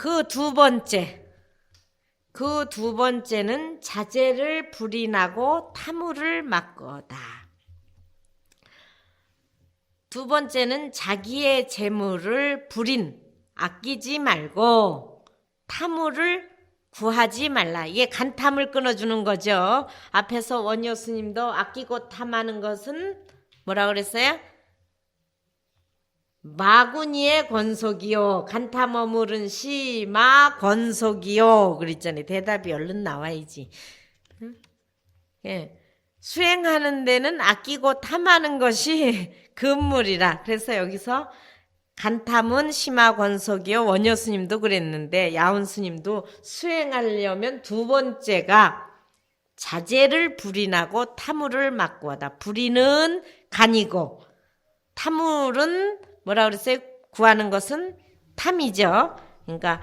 그 두 번째는 자재를 불인하고 탐우를 막거다. 두 번째는 자기의 재물을 아끼지 말고 탐우를 구하지 말라. 이게 간탐을 끊어주는 거죠. 앞에서 원효 스님도 아끼고 탐하는 것은 뭐라 그랬어요? 마구니의 권속이요. 간탐 어물은 시마 권속이요. 그랬잖아요. 대답이 얼른 나와야지. 예. 수행하는 데는 아끼고 탐하는 것이 금물이라. 그래서 여기서 간탐은 심화 권속이요. 원효 스님도 그랬는데 야운 스님도 수행하려면 두 번째가 자재를 불인하고 탐우를 막고하다. 불인은 간이고 탐울은 뭐라 그랬어요? 구하는 것은 탐이죠. 그러니까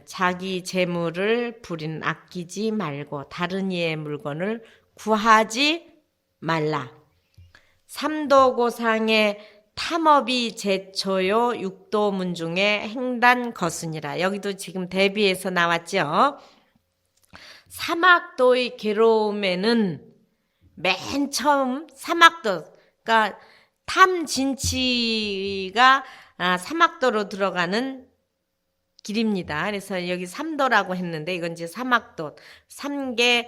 자기 재물을 아끼지 말고 다른 이의 물건을 구하지 말라. 삼도고상의 탐업이 제초요 육도문중의 행단 거스니라. 여기도 지금 대비해서 나왔죠. 사막도의 괴로움에는 맨 처음 사막도, 그러니까 탐진치가 사막도로 들어가는 길입니다. 그래서 여기 삼도라고 했는데 이건 이제 사막도, 삼계,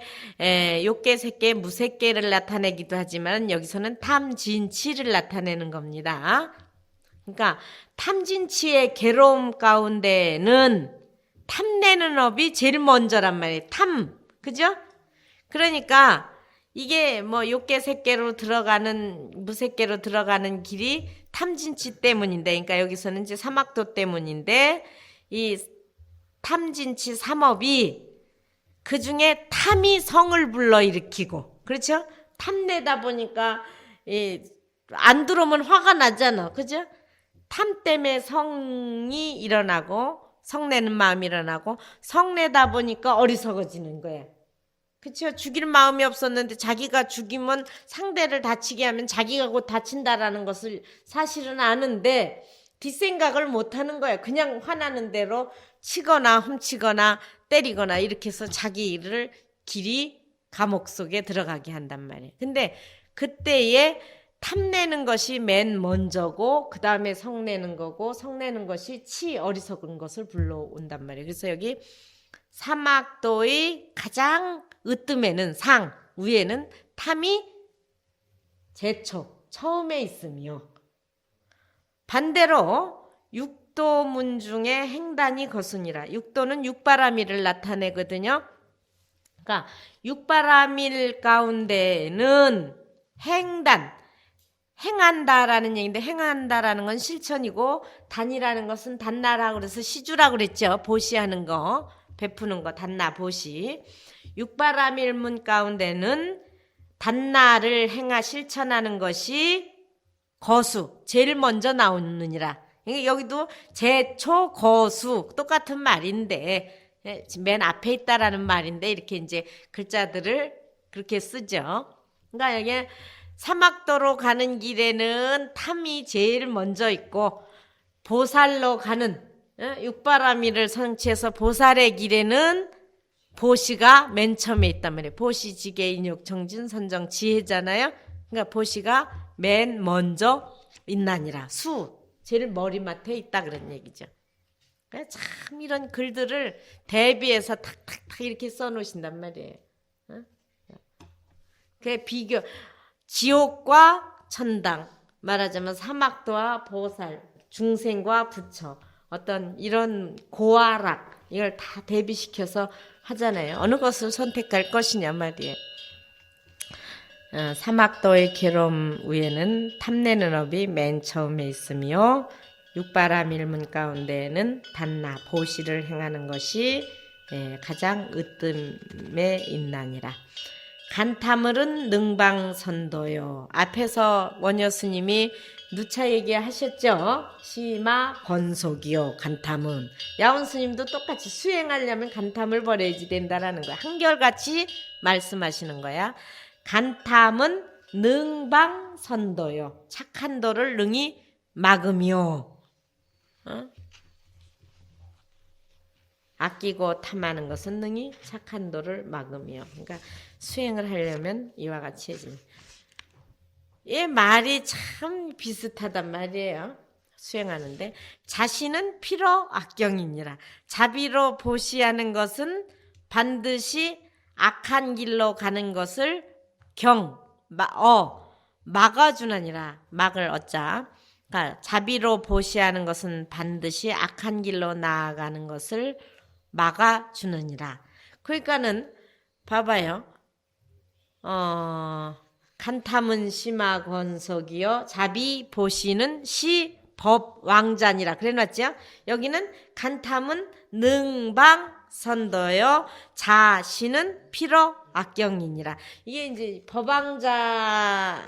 욕계, 색계, 무색계를 나타내기도 하지만 여기서는 탐진치를 나타내는 겁니다. 그러니까 탐진치의 괴로움 가운데는 탐내는 업이 제일 먼저란 말이에요. 그죠? 그러니까 이게 뭐 욕계, 색계로 들어가는, 무색계로 들어가는 길이 탐진치 때문인데, 그러니까 여기서는 이제 사막도 때문인데, 이 탐진치 삼업이 그 중에 탐이 성을 불러일으키고, 그렇죠? 탐내다 보니까 안 들어오면 화가 나잖아, 그죠? 탐 때문에 성이 일어나고 성내는 마음이 일어나고 성내다 보니까 어리석어지는 거야. 그렇죠? 죽일 마음이 없었는데 자기가 죽이면 상대를 다치게 하면 자기가 곧 다친다라는 것을 사실은 아는데 뒷생각을 못하는 거야. 그냥 화나는 대로 치거나 훔치거나 때리거나 이렇게 해서 자기를 길이 감옥 속에 들어가게 한단 말이에요. 근데 그때에 탐내는 것이 맨 먼저고 그 다음에 성내는 거고 성내는 것이 어리석은 것을 불러온단 말이에요. 그래서 여기 사막도의 가장 으뜸에는 위에는 탐이 처음에 있으며 반대로 육도문 중에 행단이 거스니라. 육도는 육바라밀을 나타내거든요. 그러니까 육바라밀 가운데는 행한다라는 얘기인데 행한다라는 건 실천이고 단이라는 것은 단나라고 그래서 시주라고 그랬죠. 보시하는 거, 베푸는 거, 단나, 보시. 육바라밀문 가운데는 단나를 실천하는 것이 거수, 제일 먼저 나오느니라. 여기도 제초, 거수 똑같은 말인데 맨 앞에 있다라는 말인데 이렇게 이제 글자들을 그렇게 쓰죠. 그러니까 여기 사막도로 가는 길에는 탐이 제일 먼저 있고 보살로 가는 육바라밀을 성취해서 보살의 길에는 보시가 맨 처음에 있단 말이에요. 보시, 지계, 인욕, 정진, 선정, 지혜잖아요. 그러니까 보시가 맨 먼저 있나니라. 제일 머리맡에 있다 그런 얘기죠. 참 이런 글들을 대비해서 탁탁탁 이렇게 써놓으신단 말이에요. 그 비교, 지옥과 천당, 말하자면 사막도와 보살, 중생과 부처, 어떤 이런 고아락 이걸 다 대비시켜서 하잖아요. 어느 것을 선택할 것이냐 말이에요. 사막도의 괴로움 위에는 탐내는 업이 맨 처음에 있으며 육바라밀문 가운데에는 단나, 보시를 행하는 것이 가장 으뜸에 있나니라. 간탐을은 능방선도요. 앞에서 원효 스님이 누차 얘기하셨죠. 시마 권속이요. 간탐은 야운 스님도 똑같이 수행하려면 간탐을 버려야지 된다라는 거야. 한결같이 말씀하시는 거야. 간탐은 능방선도요. 착한 도를 능히 막으며 아끼고 탐하는 것은 능히 착한 도를 막으며. 그러니까 수행을 하려면 이와 같이 해야지. 이 말이 참 비슷하단 말이에요. 수행하는데 자신은 피로 악경이니라. 자비로 보시하는 것은 반드시 악한 길로 가는 것을 막아주느니라. 막을 얻자. 그러니까 자비로 보시하는 것은 반드시 악한 길로 나아가는 것을 막아주느니라. 그러니까는 봐봐요. 간탐은 심화 권속이요 자비 보시는 시 법 왕자니라 그래놨죠. 여기는 간탐은 능방 선도요 자시는 피로 악경이니라. 이게 이제 법왕자는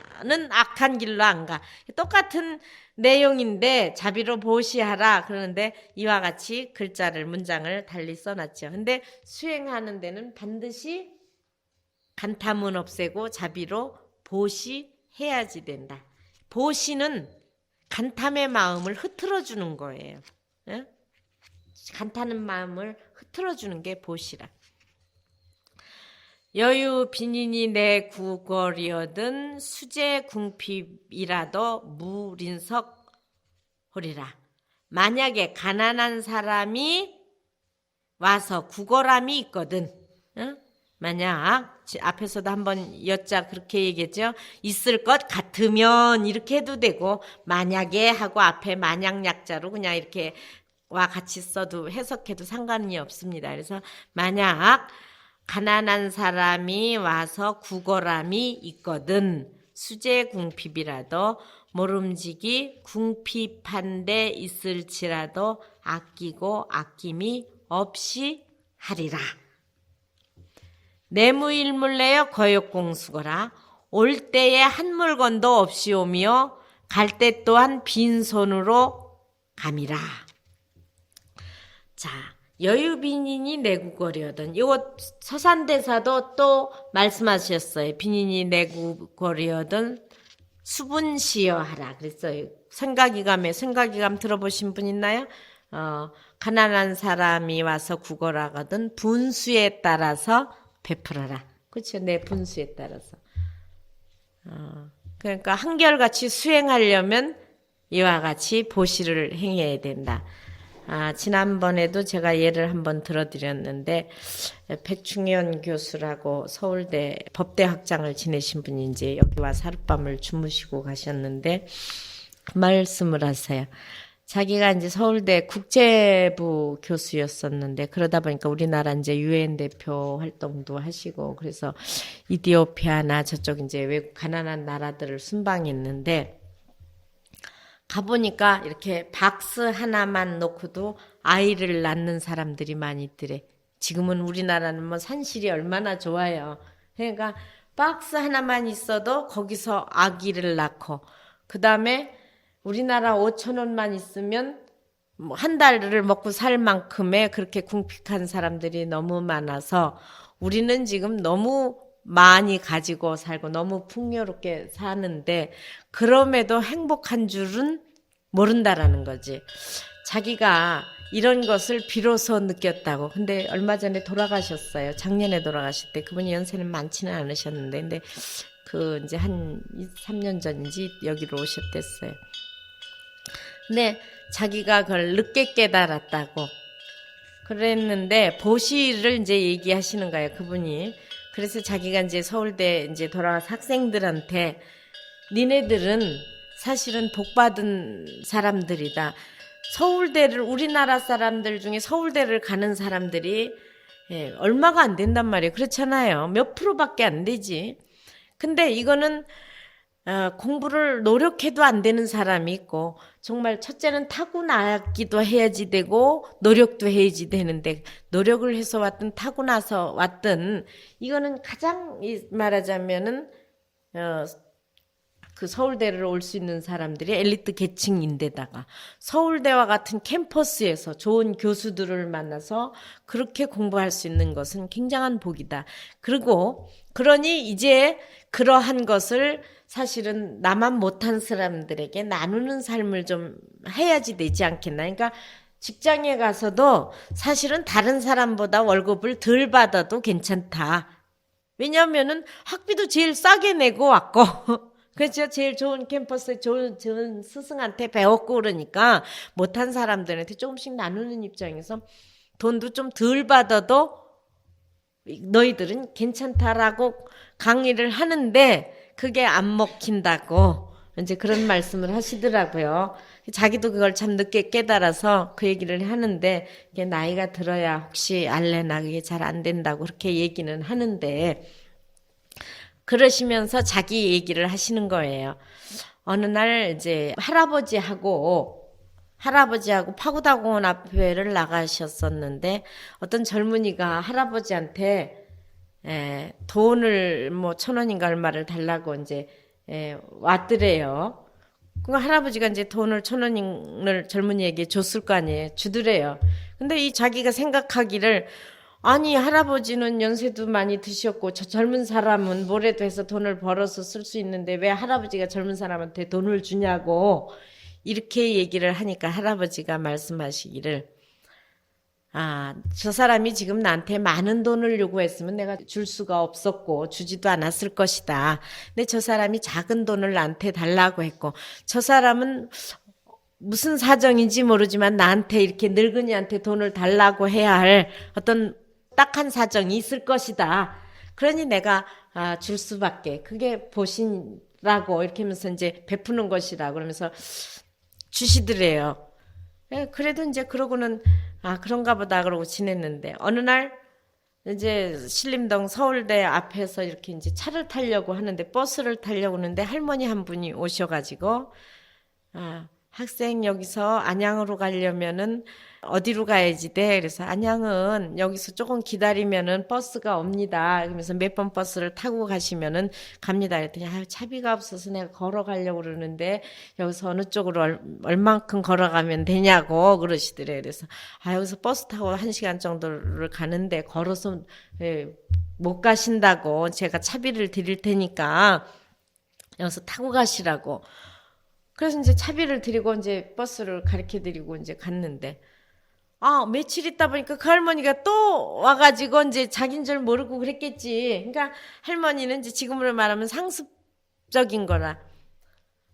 악한 길로 안 가. 똑같은 내용인데 자비로 보시하라 그러는데 이와 같이 글자를 문장을 달리 써놨죠. 근데 수행하는 데는 반드시 간탐은 없애고 자비로 보시해야지 된다. 보시는 간탐의 마음을 흐트러 주는 거예요. 예? 간타는 마음을 흐트러 주는 게 보시라. 여유 빈인이 내 구걸이어든 수제 궁핍이라도 무린석 호리라. 만약에 가난한 사람이 와서 구걸함이 있거든. 어? 만약 앞에서도 한번 여자 그렇게 얘기했죠. 있을 것 같으면 이렇게 해도 되고 만약에 하고 앞에 만약 약자로 그냥 이렇게 와 같이 써도 해석해도 상관이 없습니다. 그래서 만약 가난한 사람이 와서 구걸함이 있거든 수제 궁핍이라도 모름지기 궁핍한 데 있을지라도 아끼고 아낌이 없이 하리라. 내무일물내여 거역공수거라. 올 때에 한 물건도 없이 오며 갈 때 또한 빈손으로 감이라. 자, 여유빈인이 내구거리여든 이거 서산대사도 또 말씀하셨어요. 빈인이 내구거리여든 수분시여 하라 그랬어요. 생각이감 들어보신 분 있나요? 가난한 사람이 와서 구걸하거든 분수에 따라서 베풀어라. 그렇죠. 내 분수에 따라서. 그러니까 한결같이 수행하려면 이와 같이 보시를 행해야 된다. 지난번에도 제가 예를 한번 들어드렸는데 백충현 교수라고 서울대 법대 학장을 지내신 분이 이제 여기 와서 하룻밤을 주무시고 가셨는데 그 말씀을 하세요. 자기가 이제 서울대 국제부 교수였었는데 그러다 보니까 우리나라 이제 유엔 대표 활동도 하시고 그래서 이디오피아나 저쪽 이제 외국 가난한 나라들을 순방했는데 가보니까 이렇게 박스 하나만 놓고도 아이를 낳는 사람들이 많이 있더래. 지금은 우리나라는 뭐 산실이 얼마나 좋아요. 그러니까 박스 하나만 있어도 거기서 아기를 낳고 그 다음에 우리나라 5,000원만 있으면 뭐 한 달을 먹고 살 만큼의 그렇게 궁핍한 사람들이 너무 많아서 우리는 지금 너무 많이 가지고 살고 너무 풍요롭게 사는데 그럼에도 행복한 줄은 모른다라는 거지. 자기가 이런 것을 비로소 느꼈다고. 근데 얼마 전에 돌아가셨어요. 작년에 돌아가실 때 그분이 연세는 많지는 않으셨는데 근데 그 이제 한 3년 전인지 여기로 오셨댔어요. 근데 자기가 그걸 늦게 깨달았다고 그랬는데 보시를 이제 얘기하시는 거예요, 그분이. 그래서 자기가 이제 서울대 이제 돌아가서 학생들한테 니네들은 사실은 복받은 사람들이다. 서울대를 우리나라 사람들 중에 서울대를 가는 사람들이 얼마가 안 된단 말이에요. 그렇잖아요. 몇 프로밖에 안 되지. 근데 이거는 공부를 노력해도 안 되는 사람이 있고 정말 첫째는 타고나기도 해야지 되고 노력도 해야지 되는데 노력을 해서 왔든 타고나서 왔든 이거는 가장 말하자면은 그 서울대를 올 수 있는 사람들이 엘리트 계층인데다가 서울대와 같은 캠퍼스에서 좋은 교수들을 만나서 그렇게 공부할 수 있는 것은 굉장한 복이다. 그리고 그러니 이제 그러한 것을 사실은 나만 못한 사람들에게 나누는 삶을 좀 해야지 되지 않겠나. 그러니까 직장에 가서도 사실은 다른 사람보다 월급을 덜 받아도 괜찮다. 왜냐하면은 학비도 제일 싸게 내고 왔고, 그렇죠. 제일 좋은 캠퍼스에 좋은 스승한테 배웠고 그러니까 못한 사람들한테 조금씩 나누는 입장에서 돈도 좀 덜 받아도 너희들은 괜찮다라고 강의를 하는데 그게 안 먹힌다고 이제 그런 말씀을 하시더라고요. 자기도 그걸 참 늦게 깨달아서 그 얘기를 하는데 이게 나이가 들어야 혹시 알래나 그게 잘 안 된다고 그렇게 얘기는 하는데 그러시면서 자기 얘기를 하시는 거예요. 어느 날 이제 할아버지하고 파구다공원 앞에를 나가셨었는데 어떤 젊은이가 할아버지한테 돈을 뭐 1,000원인가 얼마를 달라고 이제 왔더래요. 그 할아버지가 이제 돈을 1,000원을 젊은이에게 줬을 거 아니에요. 주더래요. 근데 이 자기가 생각하기를 아니 할아버지는 연세도 많이 드셨고 저 젊은 사람은 뭐래도 해서 돈을 벌어서 쓸 수 있는데 왜 할아버지가 젊은 사람한테 돈을 주냐고 이렇게 얘기를 하니까 할아버지가 말씀하시기를 저 사람이 지금 나한테 많은 돈을 요구했으면 내가 줄 수가 없었고 주지도 않았을 것이다. 근데 저 사람이 작은 돈을 나한테 달라고 했고 저 사람은 무슨 사정인지 모르지만 나한테 이렇게 늙은이한테 돈을 달라고 해야 할 어떤 딱한 사정이 있을 것이다. 그러니 내가 줄 수밖에 그게 보신라고 이렇게 하면서 이제 베푸는 것이라 그러면서 주시더래요. 그래도 이제 그러고는 그런가 보다 그러고 지냈는데 어느 날 이제 신림동 서울대 앞에서 이렇게 이제 차를 타려고 하는데 버스를 타려고 하는데 할머니 한 분이 오셔가지고 학생 여기서 안양으로 가려면은 어디로 가야지 돼? 그래서 안양은 여기서 조금 기다리면은 버스가 옵니다. 그러면서 몇 번 버스를 타고 가시면은 갑니다. 그랬더니 차비가 없어서 내가 걸어가려고 그러는데 여기서 어느 쪽으로 얼만큼 걸어가면 되냐고 그러시더래요. 그래서 여기서 버스 타고 1시간 정도를 가는데 걸어서 못 가신다고 제가 차비를 드릴 테니까 여기서 타고 가시라고. 그래서 이제 차비를 드리고 이제 버스를 가르쳐 드리고 이제 갔는데 며칠 있다 보니까 그 할머니가 또 와가지고 이제 자긴 줄 모르고 그랬겠지. 그러니까 할머니는 이제 지금으로 말하면 상습적인 거라.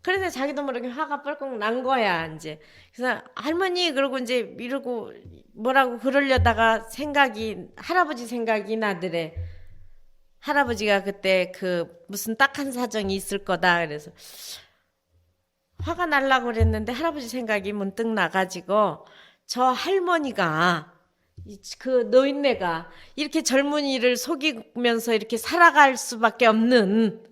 그래서 자기도 모르게 화가 뻘컥 난 거야, 이제. 그래서 할머니 그러고 이제 이러고 뭐라고 그러려다가 할아버지 생각이 나더래. 할아버지가 그때 무슨 딱한 사정이 있을 거다. 그래서 화가 날라고 그랬는데 할아버지 생각이 문득 나가지고 저 할머니가 그 노인네가 이렇게 젊은이를 속이면서 이렇게 살아갈 수밖에 없는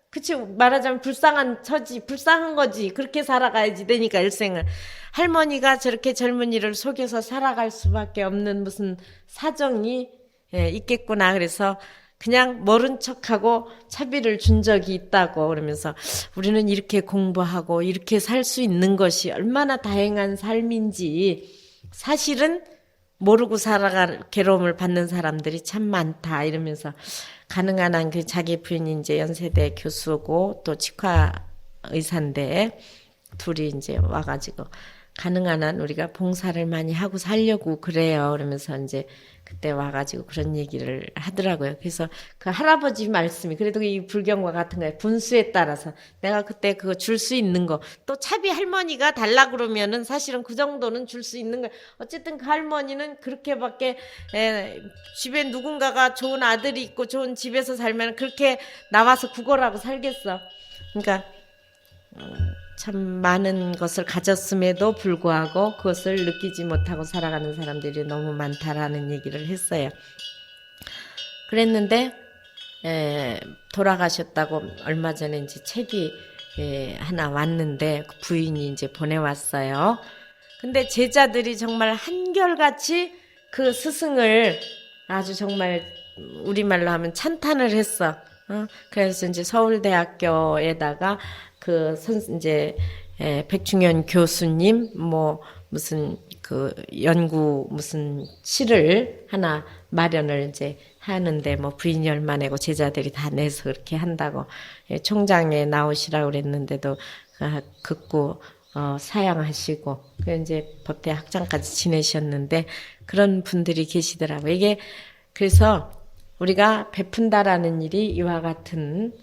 그치 말하자면 불쌍한 거지 그렇게 살아가야지 되니까 일생을 할머니가 저렇게 젊은이를 속여서 살아갈 수밖에 없는 무슨 사정이 있겠구나 그래서 그냥 모른 척하고 차비를 준 적이 있다고 그러면서 우리는 이렇게 공부하고 이렇게 살 수 있는 것이 얼마나 다행한 삶인지 사실은 모르고 살아갈 괴로움을 받는 사람들이 참 많다 이러면서 가능한 한 자기 부인이 이제 연세대 교수고 또 치과 의사인데 둘이 이제 와가지고 가능한 한 우리가 봉사를 많이 하고 살려고 그래요. 그러면서 이제 그때 와가지고 그런 얘기를 하더라고요. 그래서 그 할아버지 말씀이 그래도 이 불경과 같은 거예요. 분수에 따라서 내가 그때 그거 줄 수 있는 거 또 차비 할머니가 달라 그러면은 사실은 그 정도는 줄 수 있는 거예요. 어쨌든 그 할머니는 그렇게밖에 집에 누군가가 좋은 아들이 있고 좋은 집에서 살면 그렇게 나와서 구걸하고 살겠어. 그러니까 참 많은 것을 가졌음에도 불구하고 그것을 느끼지 못하고 살아가는 사람들이 너무 많다라는 얘기를 했어요. 그랬는데 돌아가셨다고 얼마 전에 이제 책이 하나 왔는데 그 부인이 이제 보내왔어요. 근데 제자들이 정말 한결같이 그 스승을 아주 정말 우리말로 하면 찬탄을 했어. 그래서 이제 서울대학교에다가 이제 백중현 교수님 무슨 연구 무슨 실을 하나 마련을 이제 하는데 부인이 얼마 내고 제자들이 다 내서 그렇게 한다고 총장에 나오시라고 그랬는데도 듣고 사양하시고, 그 이제 법대 학장까지 지내셨는데, 그런 분들이 계시더라고요. 이게, 그래서 우리가 베푼다라는 일이 이와 같은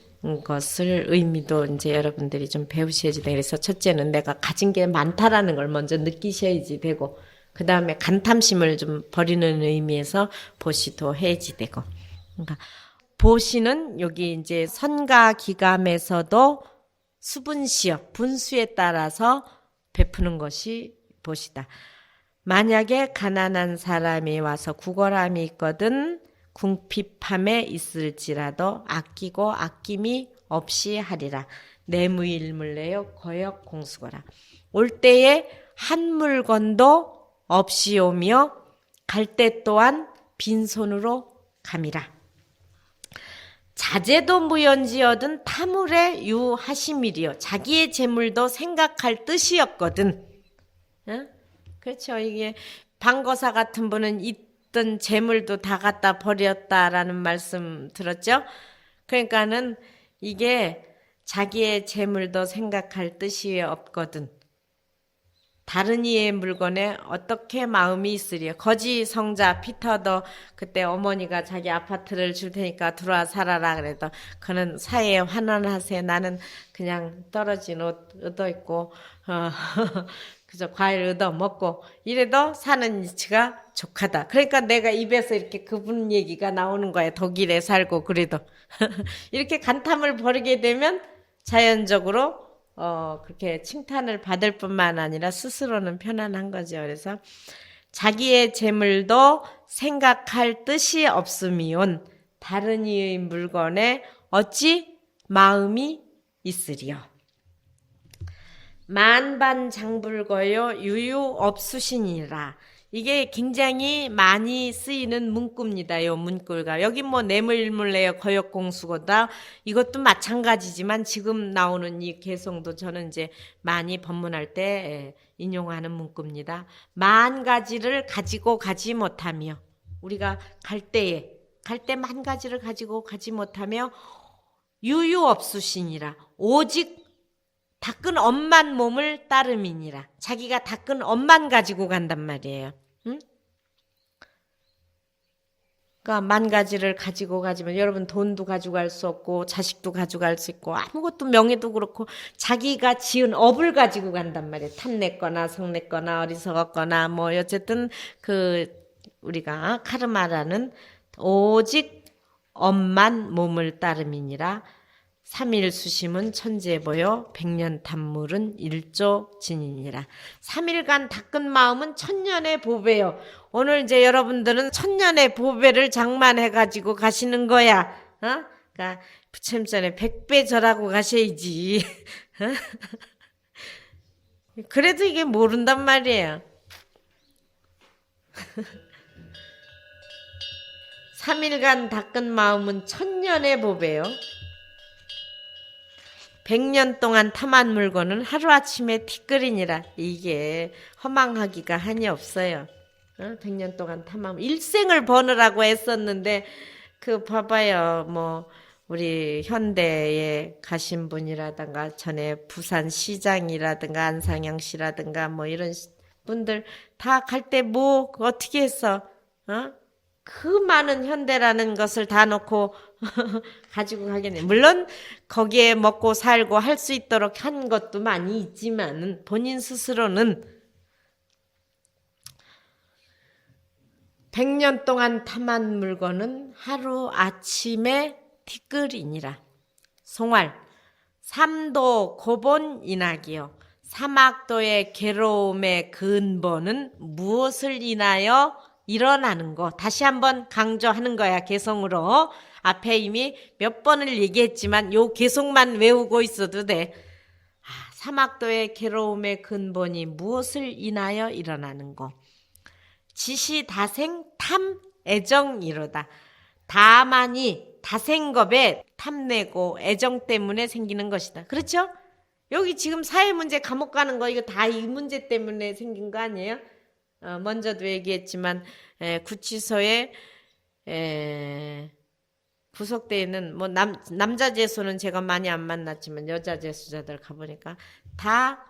것을 의미도 이제 여러분들이 좀 배우셔야지 돼. 그래서 첫째는 내가 가진 게 많다라는 걸 먼저 느끼셔야지 되고, 그 다음에 간탐심을 좀 버리는 의미에서 보시도 해야지 되고. 그러니까 보시는 여기 이제 선가 기감에서도 수분시역, 분수에 따라서 베푸는 것이 보시다. 만약에 가난한 사람이 와서 구걸함이 있거든 궁핍함에 있을지라도 아끼고 아낌이 없이 하리라. 내무일물내요 거역 공수거라. 올 때에 한 물건도 없이 오며 갈 때 또한 빈손으로 감이라. 자제도 무연지어든 타물에 유하심이리요. 자기의 재물도 생각할 뜻이었거든. 응? 그렇죠. 이게 방거사 같은 분은 있던 재물도 다 갖다 버렸다라는 말씀 들었죠? 그러니까는 이게 자기의 재물도 생각할 뜻이 없거든. 다른 이의 물건에 어떻게 마음이 있으리요. 거지 성자 피터도 그때 어머니가 자기 아파트를 줄 테니까 들어와 살아라 그래도 그는 사회에 환원하세요. 나는 그냥 떨어진 옷 얻어 입고 그저 과일 얻어 먹고 이래도 사는 이치가 족하다. 그러니까 내가 입에서 이렇게 그분 얘기가 나오는 거야. 독일에 살고 그래도 이렇게 간탐을 벌이게 되면 자연적으로 그렇게 칭찬을 받을 뿐만 아니라 스스로는 편안한 거죠. 그래서 자기의 재물도 생각할 뜻이 없음이온 다른 이의 물건에 어찌 마음이 있으리요. 만반장불거요 유유 없으시니라. 이게 굉장히 많이 쓰이는 문구입니다. 요 문구가. 여기 뭐 내물물내요 거역공수거다. 이것도 마찬가지지만 지금 나오는 이 개성도 저는 이제 많이 법문할 때 인용하는 문구입니다. 만 가지를 가지고 가지 못하며 우리가 갈 때 만 가지를 가지고 가지 못하며 유유 없으시니라. 오직 닦은 엄만 몸을 따름이니라. 자기가 닦은 엄만 가지고 간단 말이에요. 응? 그러니까 만 가지를 가지고 가지만 여러분 돈도 가져갈 수 없고 자식도 가져갈 수 있고 아무것도 명예도 그렇고 자기가 지은 업을 가지고 간단 말이에요. 탐냈거나 성냈거나 어리석었거나 뭐 어쨌든 그 우리가 카르마라는 오직 엄만 몸을 따름이니라. 삼일수심은 천재보여 백년탐물은 일조진이니라. 3일간 닦은 마음은 천년의 보배요. 오늘 이제 여러분들은 천년의 보배를 장만해가지고 가시는 거야. 그러니까 부처님 전에 100배 절하고 가셔야지. 그래도 이게 모른단 말이에요. 3일간 닦은 마음은 천년의 보배요. 100년 동안 탐한 물건은 하루아침에 티끌이니라. 이게 허망하기가 한이 없어요. 100년 동안 탐하면 일생을 버느라고 했었는데 그 봐봐요. 뭐 우리 현대에 가신 분이라든가 전에 부산시장이라든가 안상향씨라든가 뭐 이런 분들 다 갈 때 뭐 어떻게 했어? 그 많은 현대라는 것을 다 놓고 가지고 가겠네. 물론 거기에 먹고 살고 할 수 있도록 한 것도 많이 있지만 본인 스스로는 100년 동안 탐한 물건은 하루 아침에 티끌이니라. 송활 삼도 고본 인하기요. 사막도의 괴로움의 근본은 무엇을 인하여 일어나는 거. 다시 한번 강조하는 거야. 개성으로. 앞에 이미 몇 번을 얘기했지만 요 개성만 외우고 있어도 돼. 사막도의 괴로움의 근본이 무엇을 인하여 일어나는 거. 지시다생 탐애정이로다. 다만이 다생겁에 탐내고 애정 때문에 생기는 것이다. 그렇죠? 여기 지금 사회문제 감옥 가는 거 이거 다 이 문제 때문에 생긴 거 아니에요? 먼저도 얘기했지만 구치소에 구속되어 있는 뭐 남자 재수는 제가 많이 안 만났지만 여자 재수자들 가보니까 다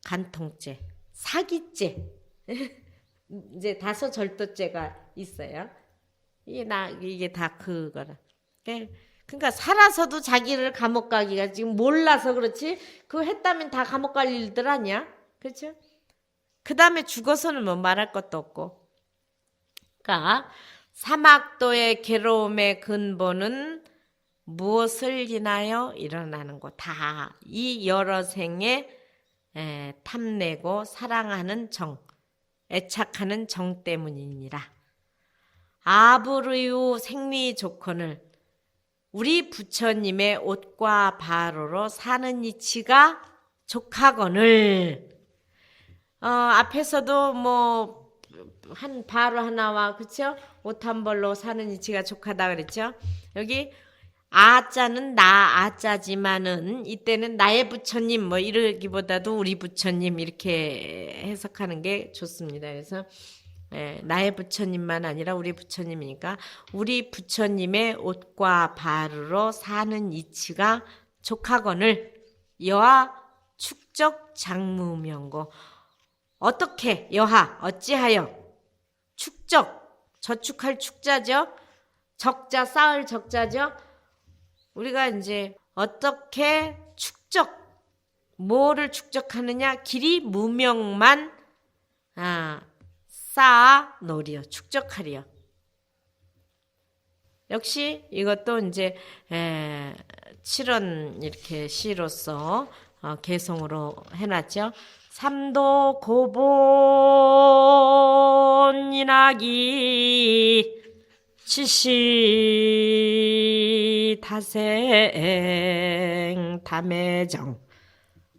간통죄, 사기죄, 이제 다소절도죄가 있어요. 이게 다 그거라. 그러니까 살아서도 자기를 감옥 가기가 지금 몰라서 그렇지. 그거 했다면 다 감옥 갈 일들 아니야? 그렇죠? 그 다음에 죽어서는 뭐 말할 것도 없고. 그러니까 사막도의 괴로움의 근본은 무엇을 인하여 일어나는 거. 다 이 여러 생에 탐내고 사랑하는 정, 애착하는 정 때문이니라. 아브르유 생리 조건을 우리 부처님의 옷과 바로로 사는 이치가 족하거늘. 앞에서도 뭐 한 바로 하나와 그쵸? 옷 한 벌로 사는 이치가 족하다 그랬죠? 여기 아자는 나 아자지만은 이때는 나의 부처님 뭐 이러기보다도 우리 부처님 이렇게 해석하는 게 좋습니다. 그래서 나의 부처님만 아니라 우리 부처님이니까 우리 부처님의 옷과 바르로 사는 이치가 족하거늘 여하 축적 장무명고. 어떻게 여하 어찌하여 축적 저축할 축자죠. 적자 쌓을 적자죠. 우리가 이제 어떻게 축적 뭐를 축적하느냐 길이 무명만 쌓아 놓으리요 축적하리요. 역시 이것도 이제 7원 이렇게 시로서 개성으로 해놨죠. 삼도 고본인하기 치시 타생 담해정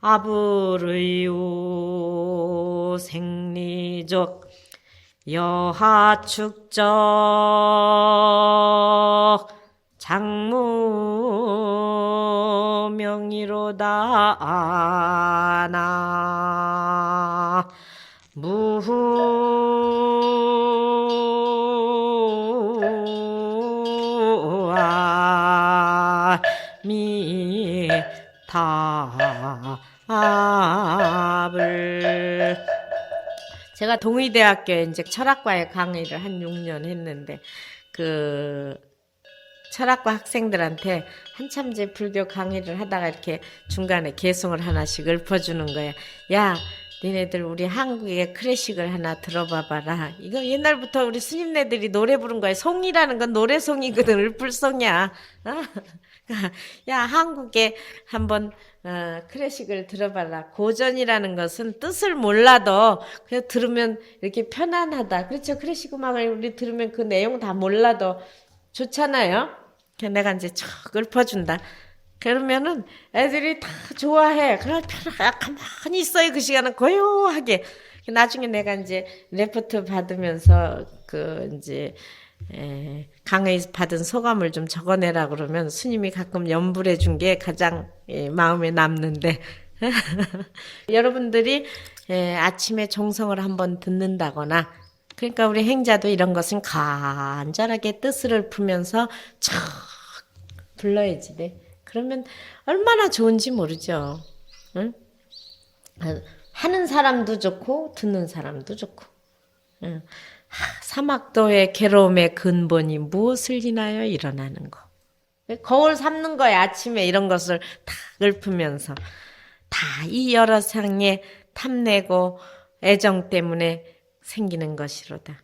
아부르유 생리족 여하축적 장무 명의로다 아나 무아 미탑을. 제가 동의대학교에 이제 철학과에 강의를 한 6년 했는데 그 철학과 학생들한테 한참 이제 불교 강의를 하다가 이렇게 중간에 개송을 하나씩 읊어주는 거야. 야, 니네들 우리 한국의 클래식을 하나 들어봐봐라. 이거 옛날부터 우리 스님네들이 노래 부른 거야. 송이라는 건 노래송이거든. 읊을송이야. 야, 한국에 한번 클래식을 들어봐라. 고전이라는 것은 뜻을 몰라도 그냥 들으면 이렇게 편안하다. 그렇죠? 클래식 음악을 우리 들으면 그 내용 다 몰라도 좋잖아요. 내가 이제 척 읊어준다. 그러면은 애들이 다 좋아해. 그냥 가만히 있어요. 그 시간은 고요하게. 나중에 내가 이제 레포트 받으면서 그 이제 강의 받은 소감을 좀 적어내라 그러면 스님이 가끔 염불해 준 게 가장 마음에 남는데 여러분들이 아침에 종성을 한번 듣는다거나 그러니까 우리 행자도 이런 것은 간절하게 뜻을 읊으면서 척 불러야지 돼. 그러면 얼마나 좋은지 모르죠. 응? 하는 사람도 좋고 듣는 사람도 좋고. 응. 사막도의 괴로움의 근본이 무엇을 인하여 일어나는 거. 거울 삼는 거야. 아침에 이런 것을 다 읊으면서 다 이 여러 상에 탐내고 애정 때문에 생기는 것이로다.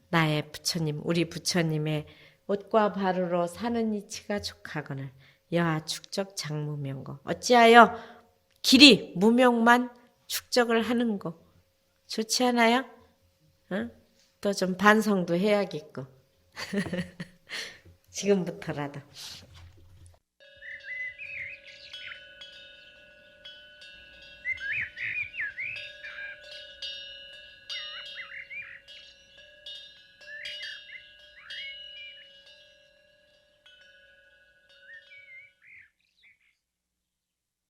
나의 부처님 우리 부처님의 옷과 바르로 사는 이치가 족하거늘 여하 축적 장무명고. 어찌하여 길이 무명만 축적을 하는 거. 좋지 않아요? 응? 또 좀 반성도 해야겠고. 지금부터라도.